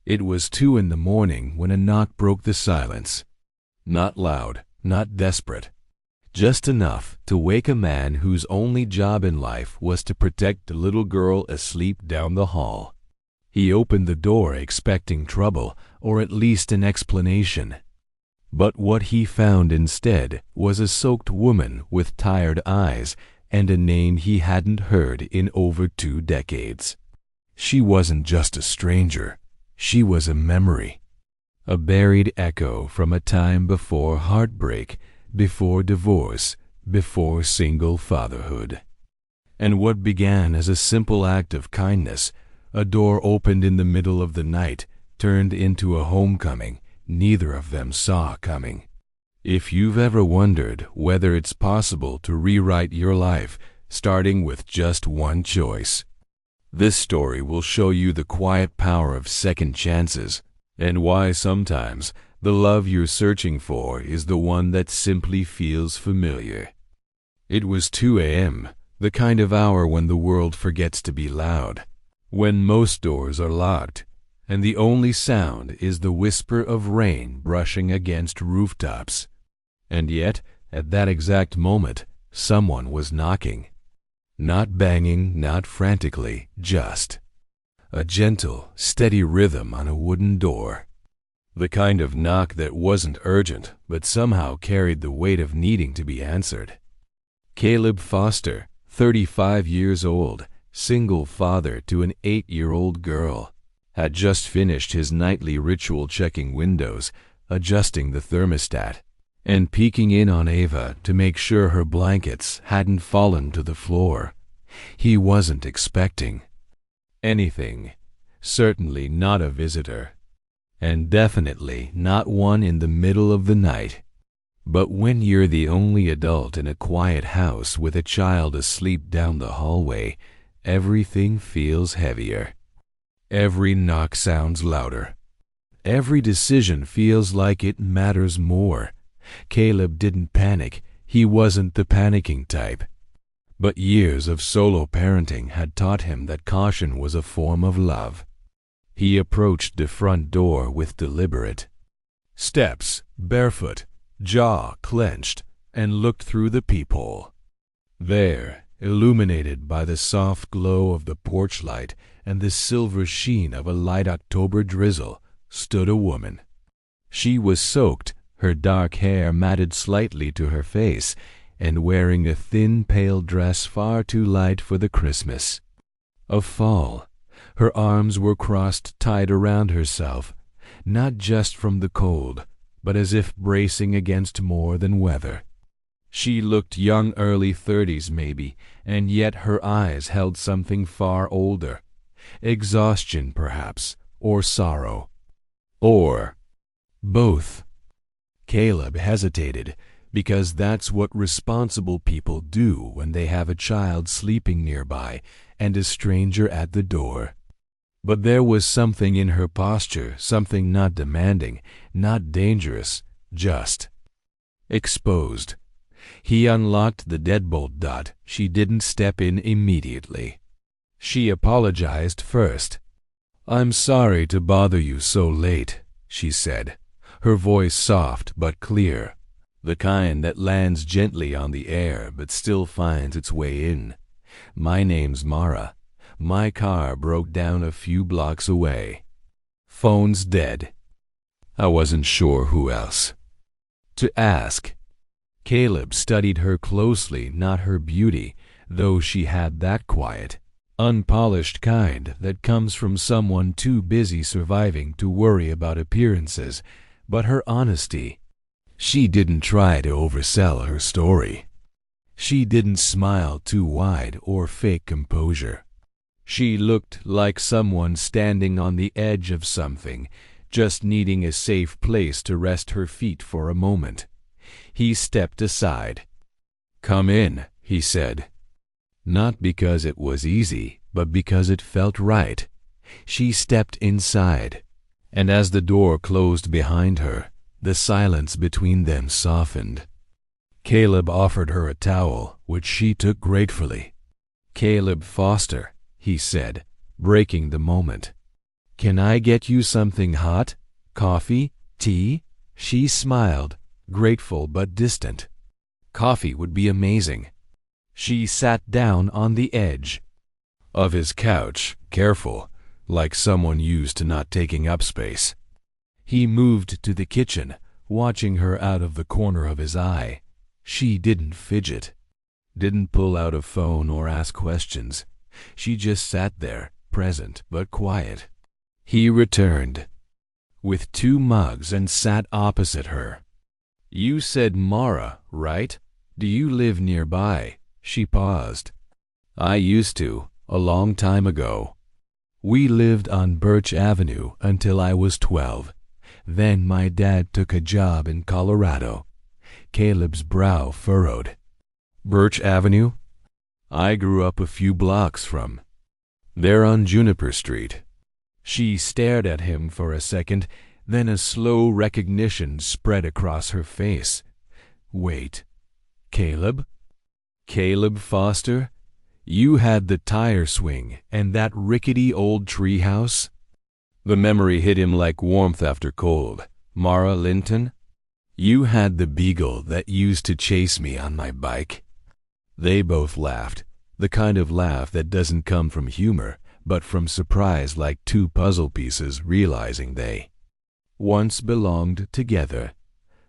It was 2 in the morning when a knock broke the silence. Not loud, not desperate. Just enough to wake a man whose only job in life was to protect the little girl asleep down the hall. He opened the door expecting trouble, or at least an explanation. But what he found instead was a soaked woman with tired eyes and a name he hadn't heard in over 2 decades. She wasn't just a stranger. She was a memory. A buried echo from a time before heartbreak, before divorce, before single fatherhood. And what began as a simple act of kindness, a door opened in the middle of the night, turned into a homecoming neither of them saw coming. If you've ever wondered whether it's possible to rewrite your life starting with just one choice, this story will show you the quiet power of second chances and why sometimes the love you're searching for is the one that simply feels familiar. It was 2 a.m., the kind of hour when the world forgets to be loud, when most doors are locked, and the only sound is the whisper of rain brushing against rooftops. And yet, at that exact moment, someone was knocking. Not banging, not frantically, just a gentle, steady rhythm on a wooden door. The kind of knock that wasn't urgent, but somehow carried the weight of needing to be answered. Caleb Foster, 35 years old, single father to an 8-year-old girl, had just finished his nightly ritual checking windows, adjusting the thermostat, and peeking in on Ava to make sure her blankets hadn't fallen to the floor. He wasn't expecting anything, certainly not a visitor, and definitely not one in the middle of the night. But when you're the only adult in a quiet house with a child asleep down the hallway, everything feels heavier. Every knock sounds louder. Every decision feels like it matters more. Caleb didn't panic. He wasn't the panicking type. But years of solo parenting had taught him that caution was a form of love. He approached the front door with deliberate steps, barefoot, jaw clenched, and looked through the peephole. There, illuminated by the soft glow of the porch light and the silver sheen of a light October drizzle, stood a woman. She was soaked, her dark hair matted slightly to her face, and wearing a thin, pale dress far too light for the Christmas of fall. Her arms were crossed tight around herself, not just from the cold, but as if bracing against more than weather. She looked young, early 30s maybe, and yet her eyes held something far older. Exhaustion, perhaps, or sorrow. Or both. Caleb hesitated, because that's what responsible people do when they have a child sleeping nearby and a stranger at the door. But there was something in her posture, something not demanding, not dangerous, just exposed. He unlocked the deadbolt. She didn't step in immediately. She apologized first. "I'm sorry to bother you so late," she said, her voice soft but clear, the kind that lands gently on the air but still finds its way in. "My name's Mara. My car broke down a few blocks away. Phone's dead." I wasn't sure who else to ask. Caleb studied her closely, not her beauty, though she had that quiet, unpolished kind that comes from someone too busy surviving to worry about appearances, but her honesty. She didn't try to oversell her story. She didn't smile too wide or fake composure. She looked like someone standing on the edge of something, just needing a safe place to rest her feet for a moment. He stepped aside. "Come in," he said. Not because it was easy, but because it felt right. She stepped inside, and as the door closed behind her, the silence between them softened. Caleb offered her a towel, which she took gratefully. "Caleb Foster," he said, breaking the moment. Can I get you something hot? Coffee? Tea? She smiled, grateful but distant. Coffee would be amazing. She sat down on the edge of his couch, careful, like someone used to not taking up space. He moved to the kitchen, watching her out of the corner of his eye. She didn't fidget, didn't pull out a phone or ask questions. She just sat there, present but quiet. He returned with 2 mugs and sat opposite her. You said Mara, right? Do you live nearby? She paused. I used to, a long time ago. We lived on Birch Avenue until I was 12. Then my dad took a job in Colorado. Caleb's brow furrowed. Birch Avenue? I grew up a few blocks from there on Juniper Street. She stared at him for a second, then a slow recognition spread across her face. Wait, Caleb? Caleb Foster? You had the tire swing and that rickety old tree house? The memory hit him like warmth after cold. Mara Linton? You had the beagle that used to chase me on my bike? They both laughed, the kind of laugh that doesn't come from humor, but from surprise, like 2 puzzle pieces realizing they once belonged together.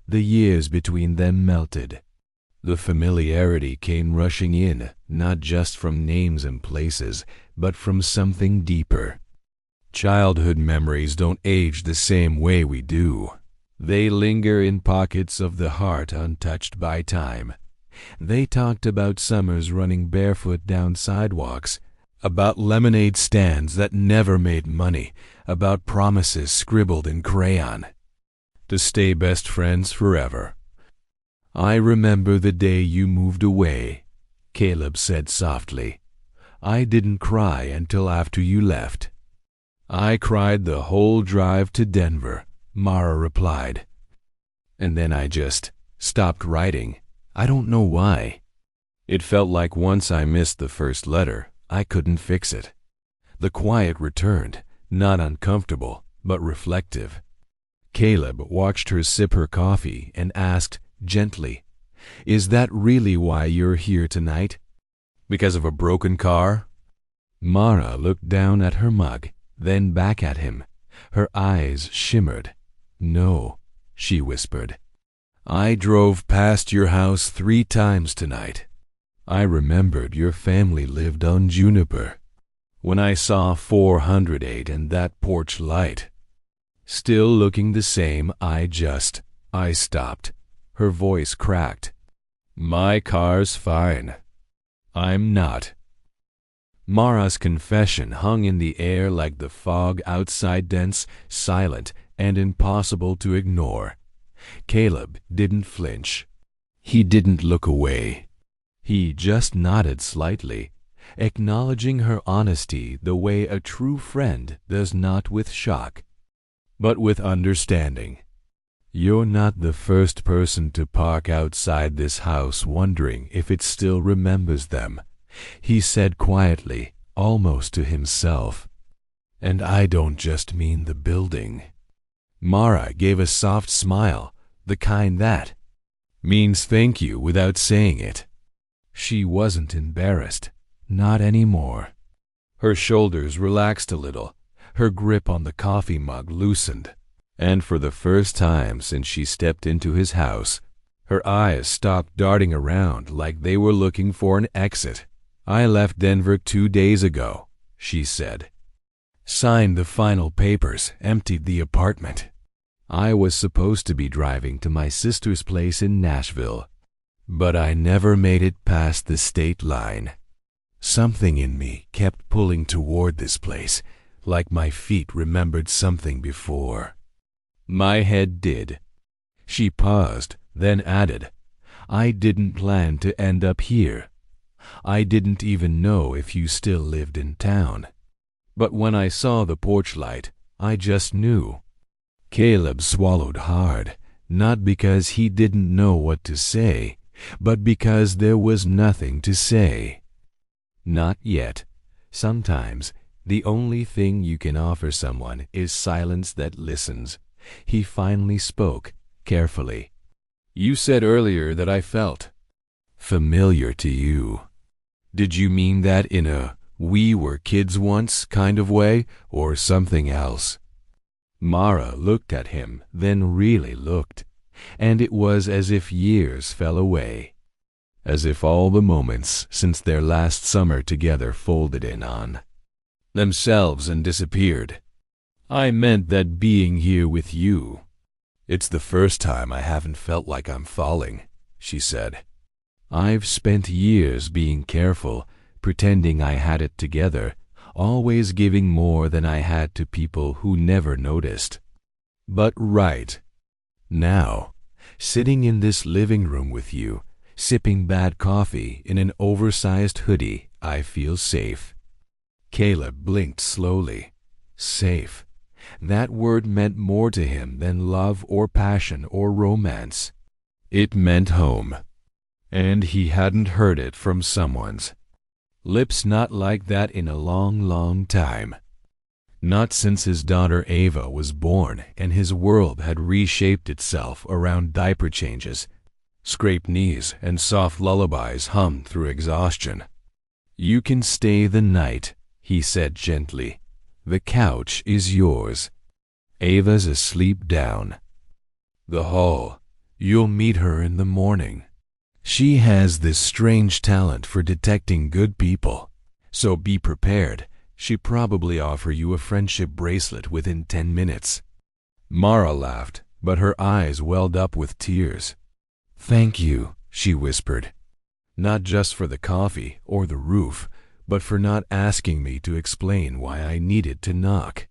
The years between them melted. The familiarity came rushing in, not just from names and places, but from something deeper. Childhood memories don't age the same way we do. They linger in pockets of the heart untouched by time. They talked about summers running barefoot down sidewalks, about lemonade stands that never made money, about promises scribbled in crayon to stay best friends forever. I remember the day you moved away, Caleb said softly. I didn't cry until after you left. I cried the whole drive to Denver, Mara replied. And then I just stopped writing. I don't know why. It felt like once I missed the first letter, I couldn't fix it. The quiet returned, not uncomfortable, but reflective. Caleb watched her sip her coffee and asked gently, Is that really why you're here tonight? Because of a broken car? Mara looked down at her mug, then back at him. Her eyes shimmered. No, she whispered. I drove past your house 3 times tonight. I remembered your family lived on Juniper. When I saw 408 and that porch light, still looking the same, I stopped. Her voice cracked. My car's fine. I'm not. Mara's confession hung in the air like the fog outside, dense, silent, and impossible to ignore. Caleb didn't flinch. He didn't look away. He just nodded slightly, acknowledging her honesty the way a true friend does, not with shock, but with understanding. You're not the first person to park outside this house wondering if it still remembers them, he said quietly, almost to himself. And I don't just mean the building. Mara gave a soft smile, the kind that means thank you without saying it. She wasn't embarrassed, not anymore. Her shoulders relaxed a little, her grip on the coffee mug loosened, and for the first time since she stepped into his house, her eyes stopped darting around like they were looking for an exit. I left Denver 2 days ago, she said. Signed the final papers, emptied the apartment. I was supposed to be driving to my sister's place in Nashville, but I never made it past the state line. Something in me kept pulling toward this place, like my feet remembered something before. My head did. She paused, then added, I didn't plan to end up here. I didn't even know if you still lived in town. But when I saw the porch light, I just knew. Caleb swallowed hard, not because he didn't know what to say, but because there was nothing to say. Not yet. Sometimes The only thing you can offer someone is silence that listens. He finally spoke, carefully. You said earlier that I felt familiar to you. Did you mean that in a we were kids once kind of way, or something else? Mara looked at him, then really looked, and it was as if years fell away, as if all the moments since their last summer together folded in on themselves and disappeared. I meant that being here with you. It's the first time I haven't felt like I'm falling, she said. I've spent years being careful, pretending I had it together, always giving more than I had to people who never noticed. But right now, sitting in this living room with you, sipping bad coffee in an oversized hoodie, I feel safe. Caleb blinked slowly. Safe. That word meant more to him than love or passion or romance. It meant home. And he hadn't heard it from someone's lips not like that in a long, long time. Not since his daughter Ava was born and his world had reshaped itself around diaper changes, scraped knees, and soft lullabies hummed through exhaustion. You can stay the night, he said gently. The couch is yours. Ava's asleep down the hall. You'll meet her in the morning. She has this strange talent for detecting good people, so be prepared. She'd probably offer you a friendship bracelet within 10 minutes. Mara laughed, but her eyes welled up with tears. Thank you, she whispered. Not just for the coffee or the roof, but for not asking me to explain why I needed to knock.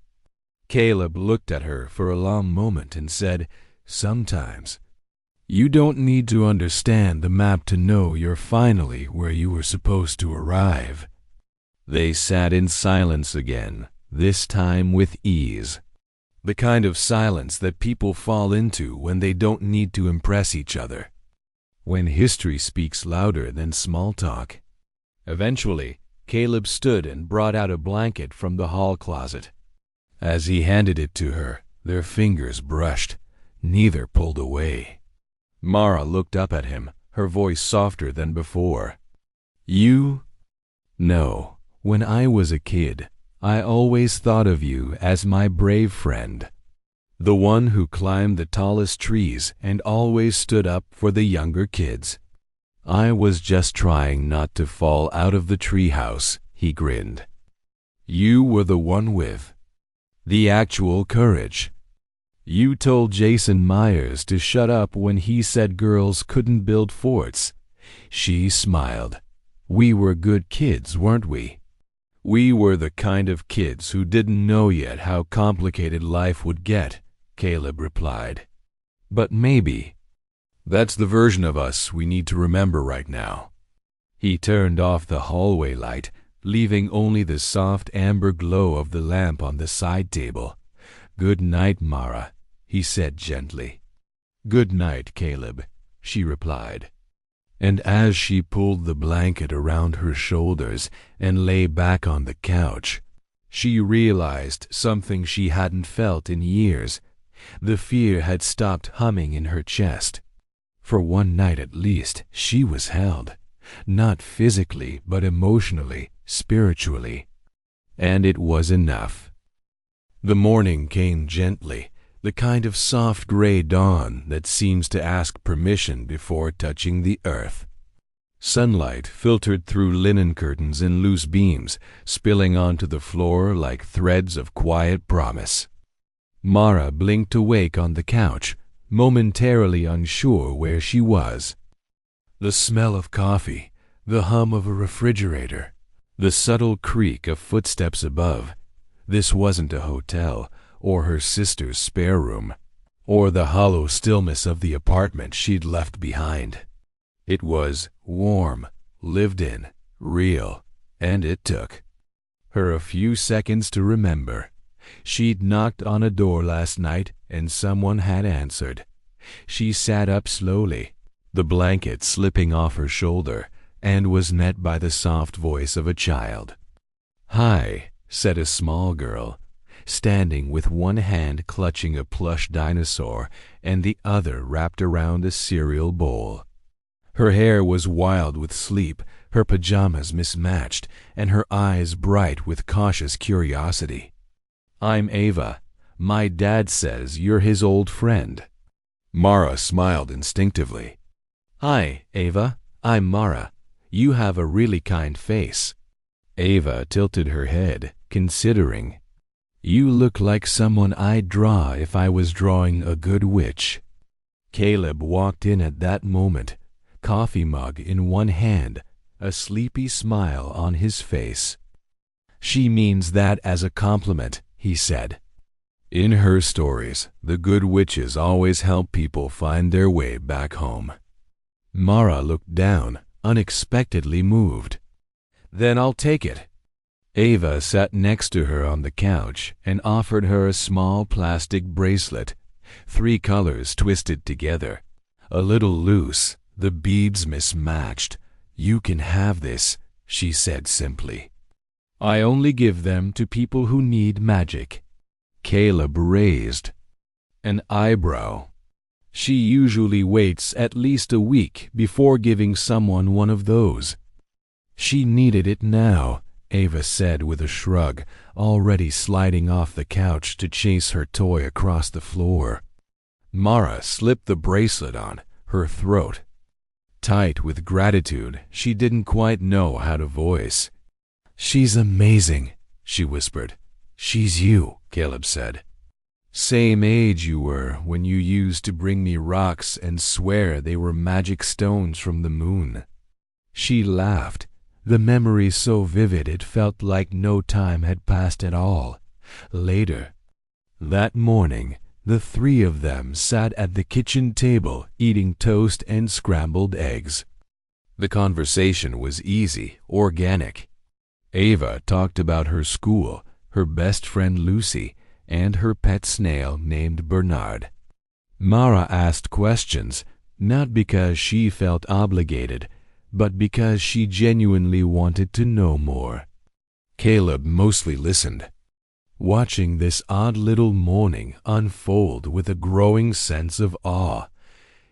Caleb looked at her for a long moment and said, Sometimes. You don't need to understand the map to know you're finally where you were supposed to arrive. They sat in silence again, this time with ease. The kind of silence that people fall into when they don't need to impress each other. When history speaks louder than small talk. Eventually, Caleb stood and brought out a blanket from the hall closet. As he handed it to her, their fingers brushed. Neither pulled away. Mara looked up at him, her voice softer than before. You? No. When I was a kid, I always thought of you as my brave friend. The one who climbed the tallest trees and always stood up for the younger kids. I was just trying not to fall out of the treehouse, he grinned. You were the one with the actual courage. You told Jason Myers to shut up when he said girls couldn't build forts. She smiled. We were good kids, weren't we? We were the kind of kids who didn't know yet how complicated life would get, Caleb replied. But maybe that's the version of us we need to remember right now. He turned off the hallway light, leaving only the soft amber glow of the lamp on the side table. Good night, Mara, he said gently. Good night, Caleb, she replied. And as she pulled the blanket around her shoulders and lay back on the couch, she realized something she hadn't felt in years. The fear had stopped humming in her chest. For one night at least, she was held, not physically, but emotionally, spiritually. And it was enough. The morning came gently, the kind of soft gray dawn that seems to ask permission before touching the earth. Sunlight filtered through linen curtains in loose beams, spilling onto the floor like threads of quiet promise. Mara blinked awake on the couch, momentarily unsure where she was. The smell of coffee, the hum of a refrigerator, the subtle creak of footsteps above. This wasn't a hotel, or her sister's spare room, or the hollow stillness of the apartment she'd left behind. It was warm, lived in, real, and it took her a few seconds to remember. She'd knocked on a door last night, and someone had answered. She sat up slowly, the blanket slipping off her shoulder, and was met by the soft voice of a child. Hi, said a small girl, standing with one hand clutching a plush dinosaur and the other wrapped around a cereal bowl. Her hair was wild with sleep, her pajamas mismatched, and her eyes bright with cautious curiosity. "I'm Ava. My dad says you're his old friend." Mara smiled instinctively. "Hi, Ava. I'm Mara. You have a really kind face." Ava tilted her head, considering. "You look like someone I'd draw if I was drawing a good witch." Caleb walked in at that moment, coffee mug in one hand, a sleepy smile on his face. "She means that as a compliment," he said. In her stories, the good witches always help people find their way back home. Mara looked down, unexpectedly moved. "Then I'll take it." Ava sat next to her on the couch and offered her a small plastic bracelet, 3 colors twisted together. A little loose, the beads mismatched. "You can have this," she said simply. "I only give them to people who need magic." Caleb raised an eyebrow. "She usually waits at least a week before giving someone one of those." "She needed it now," Ava said with a shrug, already sliding off the couch to chase her toy across the floor. Mara slipped the bracelet on, her throat tight with gratitude she didn't quite know how to voice. "She's amazing," she whispered. "She's you," Caleb said. "Same age you were when you used to bring me rocks and swear they were magic stones from the moon." She laughed, the memory so vivid it felt like no time had passed at all. Later, that morning, the 3 of them sat at the kitchen table eating toast and scrambled eggs. The conversation was easy, organic. Ava talked about her school, her best friend Lucy, and her pet snail named Bernard. Mara asked questions, not because she felt obligated, but because she genuinely wanted to know more. Caleb mostly listened, watching this odd little morning unfold with a growing sense of awe.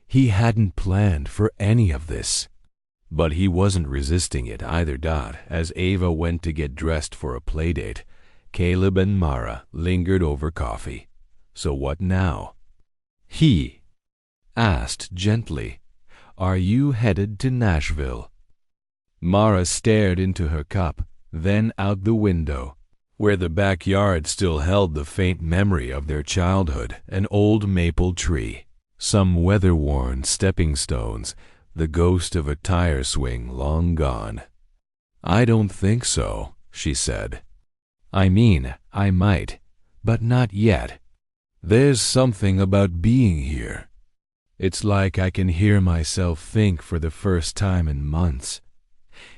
He hadn't planned for any of this. But he wasn't resisting it either. As Ava went to get dressed for a playdate, Caleb and Mara lingered over coffee. "So what now?" he asked gently. "Are you headed to Nashville?" Mara stared into her cup, then out the window, where the backyard still held the faint memory of their childhood, an old maple tree, some weather-worn stepping stones, the ghost of a tire swing long gone. "I don't think so," she said. "I mean, I might, but not yet. There's something about being here. It's like I can hear myself think for the first time in months."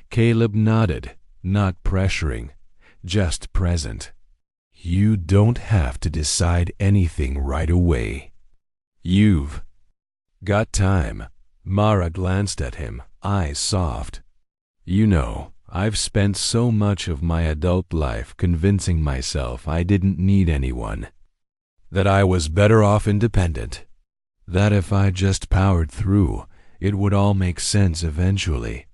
Caleb nodded, not pressuring, just present. "You don't have to decide anything right away. You've got time." Mara glanced at him, eyes soft. "You know, I've spent so much of my adult life convincing myself I didn't need anyone, that I was better off independent, that if I just powered through, it would all make sense eventually.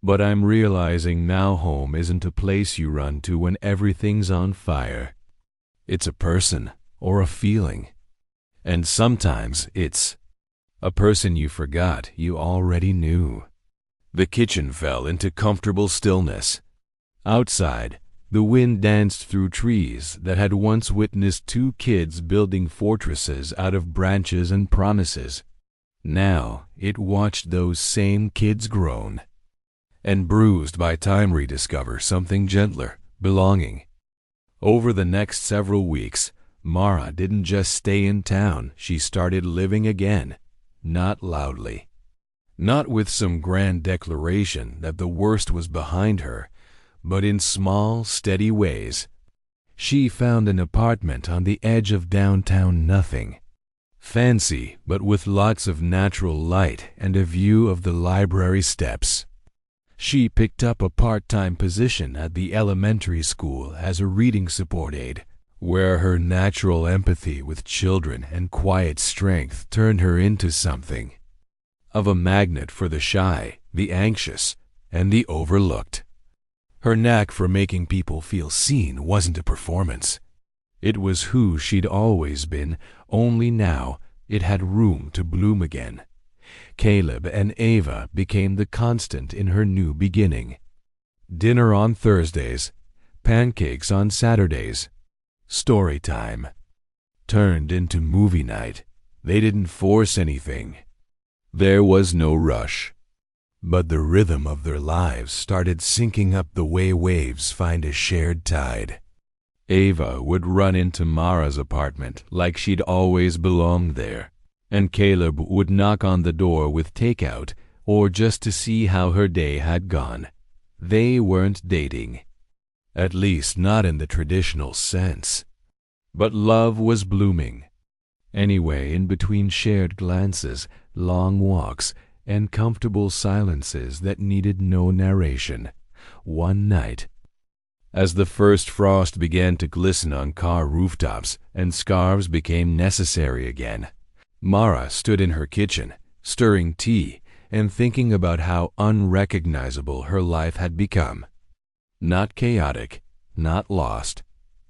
But I'm realizing now home isn't a place you run to when everything's on fire. It's a person or a feeling. And sometimes it's a person you forgot you already knew." The kitchen fell into comfortable stillness. Outside, the wind danced through trees that had once witnessed 2 kids building fortresses out of branches and promises. Now it watched those same kids grown, and bruised by time rediscover something gentler, belonging. Over the next several weeks, Mara didn't just stay in town, she started living again. Not loudly, not with some grand declaration that the worst was behind her, but in small, steady ways. She found an apartment on the edge of downtown nothing. Fancy, but with lots of natural light and a view of the library steps. She picked up a part-time position at the elementary school as a reading support aide, where her natural empathy with children and quiet strength turned her into something of a magnet for the shy, the anxious, and the overlooked. Her knack for making people feel seen wasn't a performance. It was who she'd always been, only now it had room to bloom again. Caleb and Ava became the constant in her new beginning. Dinner on Thursdays, pancakes on Saturdays, story time turned into movie night. They didn't force anything. There was no rush. But the rhythm of their lives started syncing up the way waves find a shared tide. Ava would run into Mara's apartment like she'd always belonged there, and Caleb would knock on the door with takeout or just to see how her day had gone. They weren't dating, at least not in the traditional sense. But love was blooming. Anyway, in between shared glances, long walks, and comfortable silences that needed no narration, one night, as the first frost began to glisten on car rooftops and scarves became necessary again, Mara stood in her kitchen, stirring tea and thinking about how unrecognizable her life had become. Not chaotic, not lost,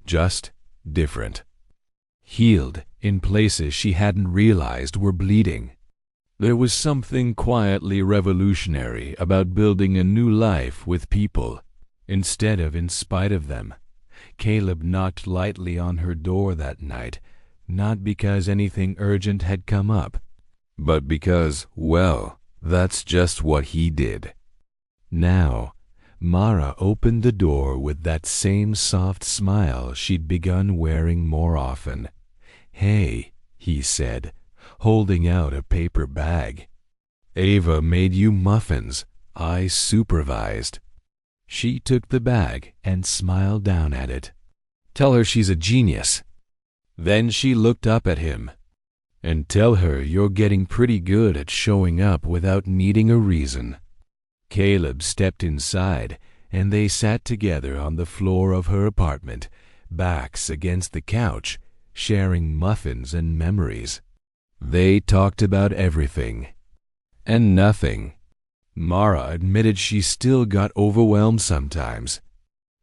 just different. Healed in places she hadn't realized were bleeding. There was something quietly revolutionary about building a new life with people, instead of in spite of them. Caleb knocked lightly on her door that night, not because anything urgent had come up, but because, well, that's just what he did. Now, Mara opened the door with that same soft smile she'd begun wearing more often. "Hey," he said, holding out a paper bag. "Ava made you muffins. I supervised." She took the bag and smiled down at it. "Tell her she's a genius." Then she looked up at him. "And tell her you're getting pretty good at showing up without needing a reason." Caleb stepped inside, and they sat together on the floor of her apartment, backs against the couch, sharing muffins and memories. They talked about everything and nothing. Mara admitted she still got overwhelmed sometimes.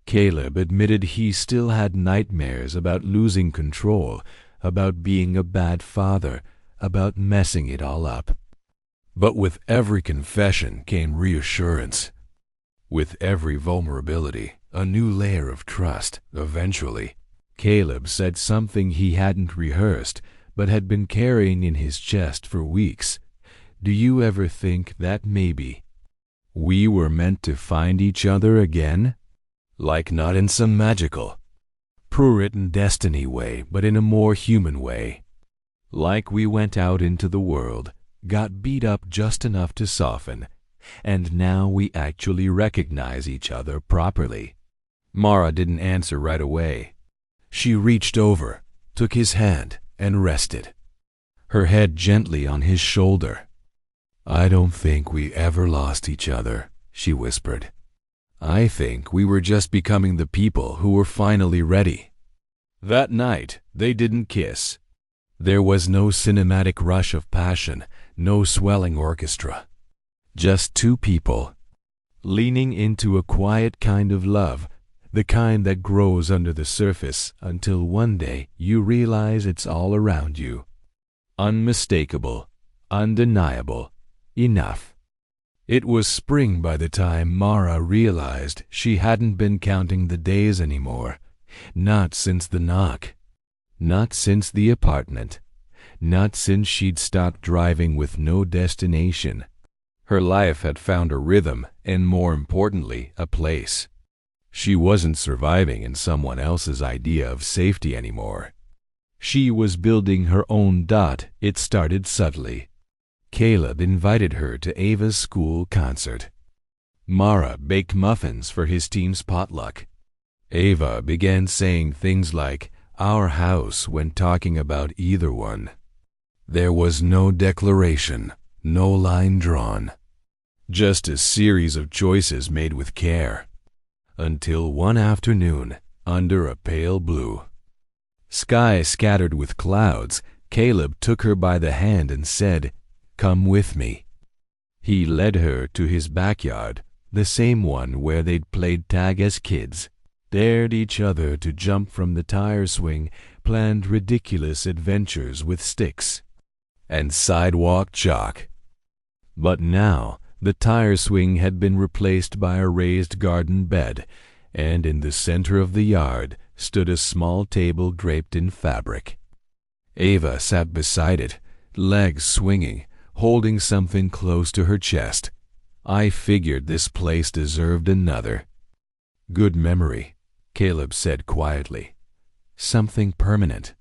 Caleb admitted he still had nightmares about losing control, about being a bad father, about messing it all up. But with every confession came reassurance. With every vulnerability, a new layer of trust. Eventually, Caleb said something he hadn't rehearsed, but had been carrying in his chest for weeks. "Do you ever think that maybe we were meant to find each other again? Like not in some magical, prewritten destiny way, but in a more human way. Like we went out into the world, got beat up just enough to soften, and now we actually recognize each other properly." Mara didn't answer right away. She reached over, took his hand, and rested, her head gently on his shoulder. "I don't think we ever lost each other," she whispered. "I think we were just becoming the people who were finally ready." That night, they didn't kiss. There was no cinematic rush of passion, no swelling orchestra. Just two people, leaning into a quiet kind of love, the kind that grows under the surface until one day you realize it's all around you. Unmistakable, undeniable, enough. It was spring by the time Mara realized she hadn't been counting the days anymore. Not since the knock. Not since the apartment. Not since she'd stopped driving with no destination. Her life had found a rhythm and, more importantly, a place. She wasn't surviving in someone else's idea of safety anymore. She was building her own dot. It started subtly. Caleb invited her to Ava's school concert. Mara baked muffins for his team's potluck. Ava began saying things like "our house" when talking about either one. There was no declaration, no line drawn. just a series of choices made with care. Until one afternoon, under a pale blue sky scattered with clouds, Caleb took her by the hand and said, "Come with me." He led her to his backyard, the same one where they'd played tag as kids, dared each other to jump from the tire swing, planned ridiculous adventures with sticks and sidewalk chalk. But now the tire swing had been replaced by a raised garden bed, and in the center of the yard stood a small table draped in fabric. Ava sat beside it, legs swinging, holding something close to her chest. I figured this place deserved another. "Good memory," Caleb said quietly. "Something permanent."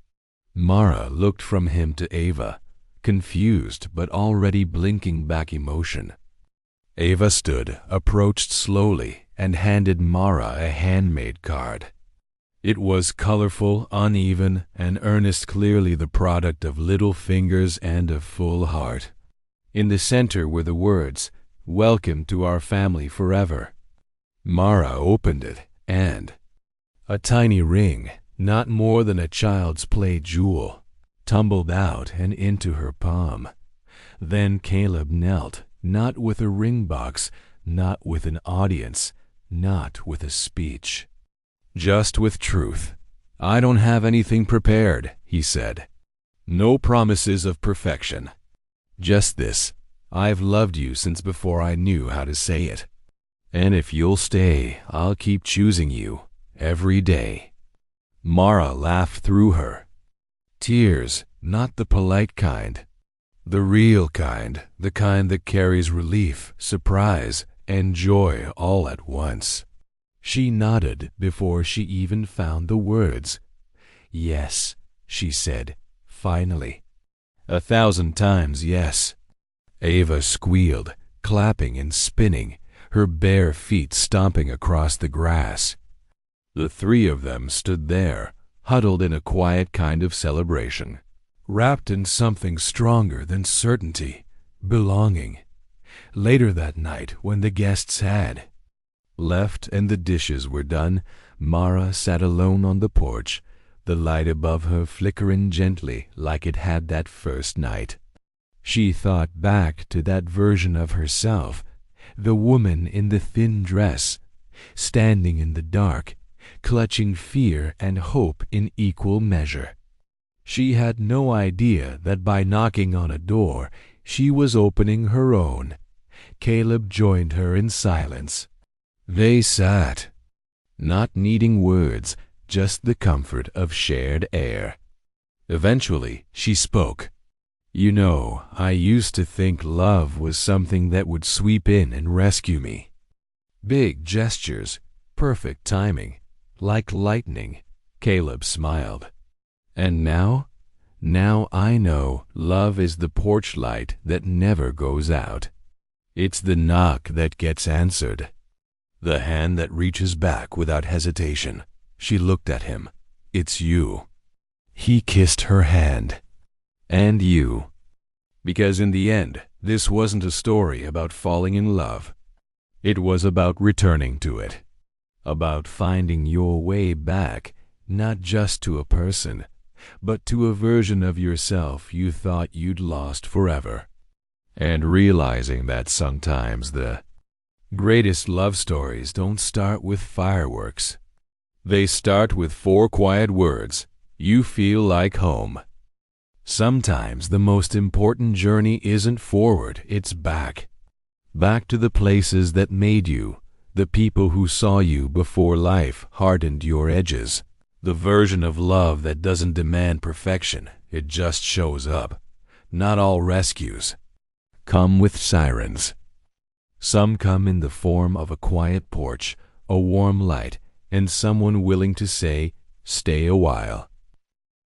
Mara looked from him to Ava, confused but already blinking back emotion. Ava stood, approached slowly, and handed Mara a handmade card. It was colorful, uneven, and earnest, clearly the product of little fingers and a full heart. In the center were the words, "Welcome to our family forever." Mara opened it, and a tiny ring, not more than a child's play jewel, tumbled out and into her palm. Then Caleb knelt, not with a ring box, not with an audience, not with a speech, just with truth. "I don't have anything prepared," he said. "No promises of perfection. Just this: I've loved you since before I knew how to say it. And if you'll stay, I'll keep choosing you every day." Mara laughed through her. Tears, not the polite kind. The real kind, the kind that carries relief, surprise, and joy all at once. She nodded before she even found the words. "Yes," she said, finally. 1,000 times yes. Ava squealed, clapping and spinning, her bare feet stomping across the grass. The three of them stood there, huddled in a quiet kind of celebration, wrapped in something stronger than certainty, belonging. Later that night, when the guests had left and the dishes were done, Mara sat alone on the porch, the light above her flickering gently like it had that first night. She thought back to that version of herself, the woman in the thin dress, standing in the dark, clutching fear and hope in equal measure. She had no idea that by knocking on a door, she was opening her own. Caleb joined her in silence. They sat, not needing words, just the comfort of shared air. Eventually, she spoke. "You know, I used to think love was something that would sweep in and rescue me. Big gestures, perfect timing, like lightning." Caleb smiled. "And now? Now I know love is the porch light that never goes out. It's the knock that gets answered. The hand that reaches back without hesitation." She looked at him. "It's you." He kissed her hand. "And you." Because in the end, this wasn't a story about falling in love. It was about returning to it. About finding your way back, not just to a person, but to a version of yourself you thought you'd lost forever. And realizing that sometimes the greatest love stories don't start with fireworks. They start with 4 quiet words: "You feel like home." Sometimes the most important journey isn't forward, it's back. Back to the places that made you, the people who saw you before life hardened your edges. The version of love that doesn't demand perfection, it just shows up. Not all rescues come with sirens. Some come in the form of a quiet porch, a warm light, and someone willing to say, "Stay a while."